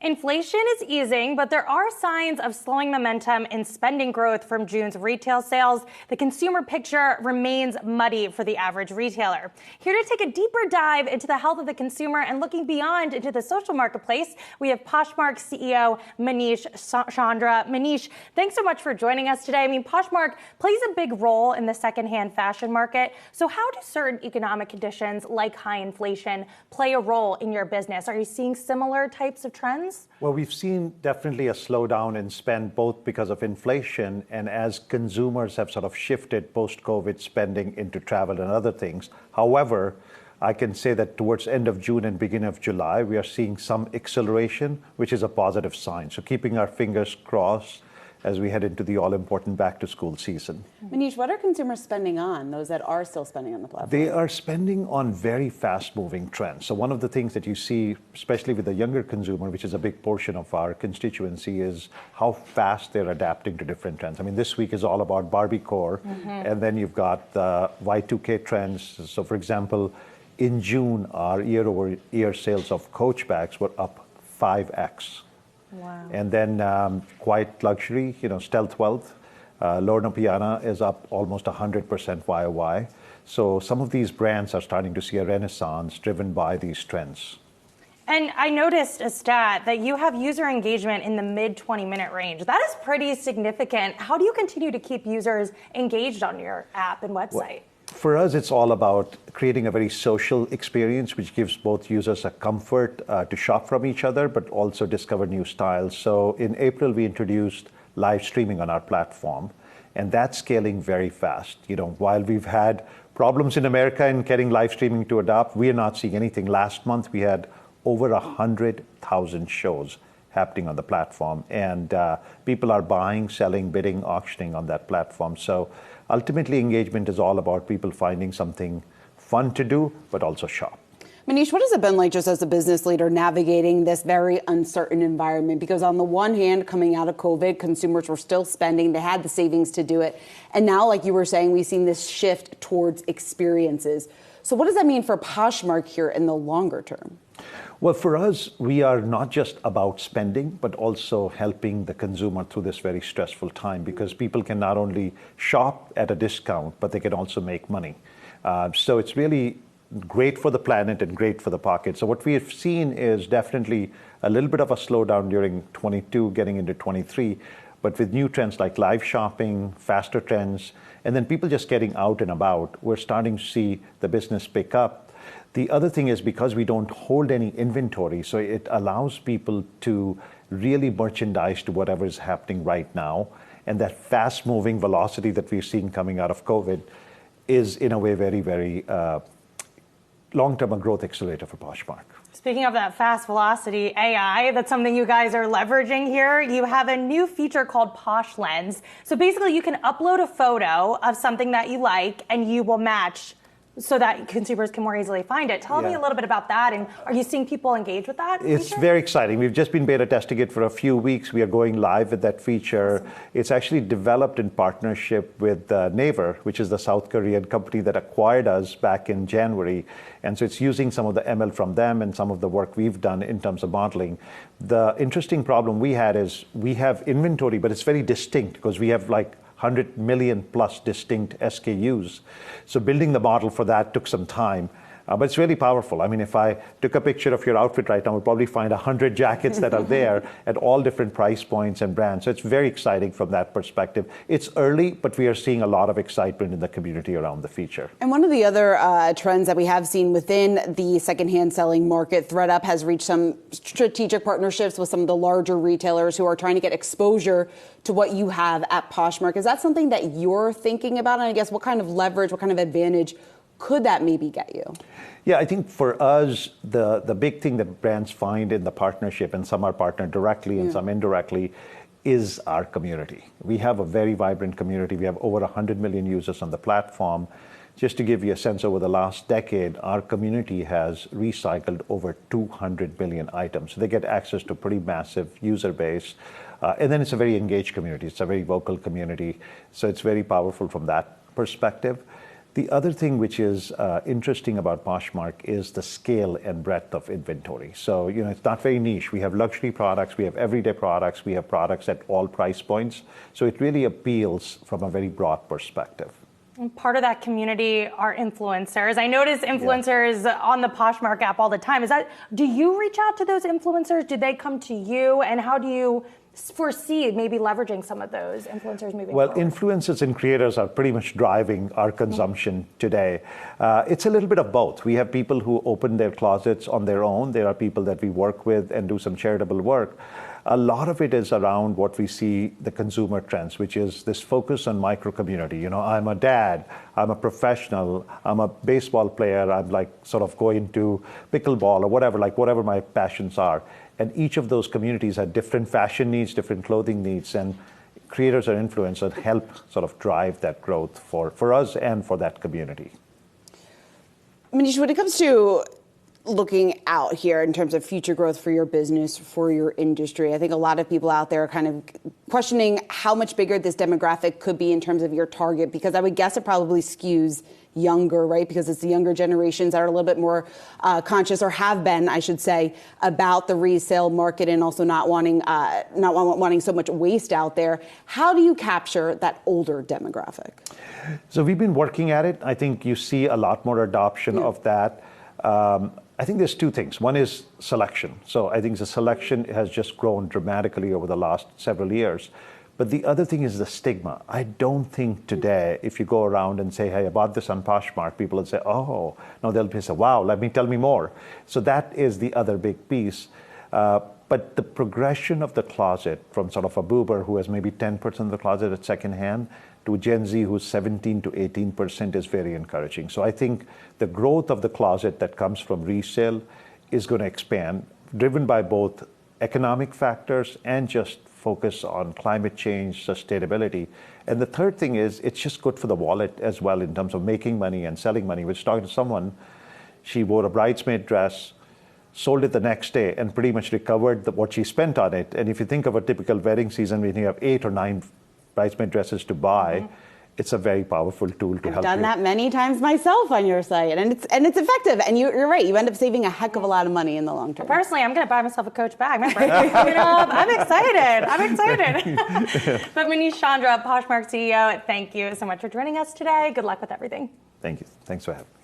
Inflation is easing, but there are signs of slowing momentum in spending growth from June's retail sales. The consumer picture remains muddy for the average retailer. Here to take a deeper dive into the health of the consumer and looking beyond into the social marketplace, we have Poshmark CEO Manish Chandra. Manish, thanks so much for joining us today. I mean, Poshmark plays a big role in the secondhand fashion market. So how do certain economic conditions like high inflation play a role in your business? Are you seeing similar types of trends? Well, we've seen definitely a slowdown in spend, both because of inflation and as consumers have sort of shifted post-COVID spending into travel and other things. However, I can say that towards end of June and beginning of July, we are seeing some acceleration, which is a positive sign. So keeping our fingers crossed as we head into the all-important back-to-school season. Manish, what are consumers spending on, those that are still spending on the platform? They are spending on very fast-moving trends. So one of the things that you see, especially with the younger consumer, which is a big portion of our constituency, is how fast they're adapting to different trends. I mean, this week is all about Barbiecore, and then you've got the Y2K trends. So for example, in June, our year-over-year sales of Coach bags were up 5x. Wow. And then quiet luxury, Stealth Wealth, Lorna Piana is up almost 100% YOY. So some of these brands are starting to see a renaissance driven by these trends. And I noticed a stat that you have user engagement in the mid 20-minute range. That is pretty significant. How do you continue to keep users engaged on your app and website? Well, for us, it's all about creating a very social experience, which gives both users a comfort to shop from each other, but also discover new styles. So in April, we introduced live streaming on our platform, and that's scaling very fast. While we've had problems in America in getting live streaming to adopt, we are not seeing anything. Last month, we had over 100,000 shows happening on the platform, and people are buying, selling, bidding, auctioning on that platform. So ultimately, engagement is all about people finding something fun to do, but also shop. Manish, what has it been like just as a business leader navigating this very uncertain environment? Because on the one hand, coming out of COVID, consumers were still spending, they had the savings to do it. And now, like you were saying, we've seen this shift towards experiences. So what does that mean for Poshmark here in the longer term? Well, for us, we are not just about spending, but also helping the consumer through this very stressful time, because people can not only shop at a discount, but they can also make money. So it's really great for the planet and great for the pocket. So what we have seen is definitely a little bit of a slowdown during 22, getting into 23, but with new trends like live shopping, faster trends, and then people just getting out and about, we're starting to see the business pick up. The other thing is because we don't hold any inventory, so it allows people to really merchandise to whatever is happening right now. And that fast-moving velocity that we're seeing coming out of COVID is, in a way, very, very long-term a growth accelerator for Poshmark. Speaking of that fast velocity, AI, that's something you guys are leveraging here. You have a new feature called Posh Lens. So basically, you can upload a photo of something that you like, and you will match so that consumers can more easily find it. Tell me a little bit about that, and are you seeing people engage with that It's feature? very exciting. We've just been beta testing it for a few weeks. We are going live with that feature. Awesome. It's actually developed in partnership with Naver, which is the South Korean company that acquired us back in January. And so it's using some of the ML from them and some of the work we've done in terms of modeling. The interesting problem we had is we have inventory, but it's very distinct because we have like 100 million plus distinct SKUs. So building the model for that took some time, but it's really powerful. I mean, if I took a picture of your outfit right now, we'll probably find 100 jackets that are there at all different price points and brands. So it's very exciting from that perspective. It's early, but we are seeing a lot of excitement in the community around the feature. And one of the other trends that we have seen within the secondhand selling market, ThredUp has reached some strategic partnerships with some of the larger retailers who are trying to get exposure to what you have at Poshmark. Is that something that you're thinking about? And I guess what kind of leverage, what kind of advantage could that maybe get you? Yeah, I think for us, the big thing that brands find in the partnership, and some are partnered directly and some indirectly, is our community. We have a very vibrant community. We have over 100 million users on the platform. Just to give you a sense, over the last decade, our community has recycled over 200 billion items. So they get access to a pretty massive user base. And then it's a very engaged community. It's a very vocal community. So it's very powerful from that perspective. The other thing which is interesting about Poshmark is the scale and breadth of inventory. So, it's not very niche. We have luxury products, we have everyday products, we have products at all price points. So it really appeals from a very broad perspective. And part of that community are influencers. I notice influencers on the Poshmark app all the time. Do you reach out to those influencers? Do they come to you? And how do you foresee maybe leveraging some of those influencers moving forward? Well, influencers and creators are pretty much driving our consumption today. It's a little bit of both. We have people who open their closets on their own. There are people that we work with and do some charitable work. A lot of it is around what we see the consumer trends, which is this focus on micro community. I'm a dad, I'm a professional, I'm a baseball player, I'm like sort of going to pickleball or whatever my passions are. And each of those communities have different fashion needs, different clothing needs, and creators or influencers help sort of drive that growth for us and for that community. Manish, when it comes to looking out here in terms of future growth for your business, for your industry, I think a lot of people out there are kind of questioning how much bigger this demographic could be in terms of your target, because I would guess it probably skews younger, right? Because it's the younger generations that are a little bit more conscious, or have been, I should say, about the resale market, and also not wanting so much waste out there. How do you capture that older demographic? So we've been working at it. I think you see a lot more adoption of that. I think there's two things. One is selection. So I think the selection has just grown dramatically over the last several years. But the other thing is the stigma. I don't think today, if you go around and say, hey, I bought this on Poshmark, people will say, oh, no, they'll say, wow, tell me more. So that is the other big piece. But the progression of the closet from sort of a boomer who has maybe 10% of the closet at secondhand to Gen Z who's 17 to 18% is very encouraging. So I think the growth of the closet that comes from resale is going to expand, driven by both economic factors and just focus on climate change, sustainability. And the third thing is it's just good for the wallet as well in terms of making money and selling money. I was talking to someone, she wore a bridesmaid dress, sold it the next day, and pretty much recovered what she spent on it. And if you think of a typical wedding season, when you have 8 or 9 bridesmaid dresses to buy, it's a very powerful tool to help you. I've done that many times myself on your site, and it's effective. And you're right, you end up saving a heck of a lot of money in the long term. Personally, I'm going to buy myself a Coach bag. I'm excited. But Manish Chandra, Poshmark CEO, thank you so much for joining us today. Good luck with everything. Thank you. Thanks for having me.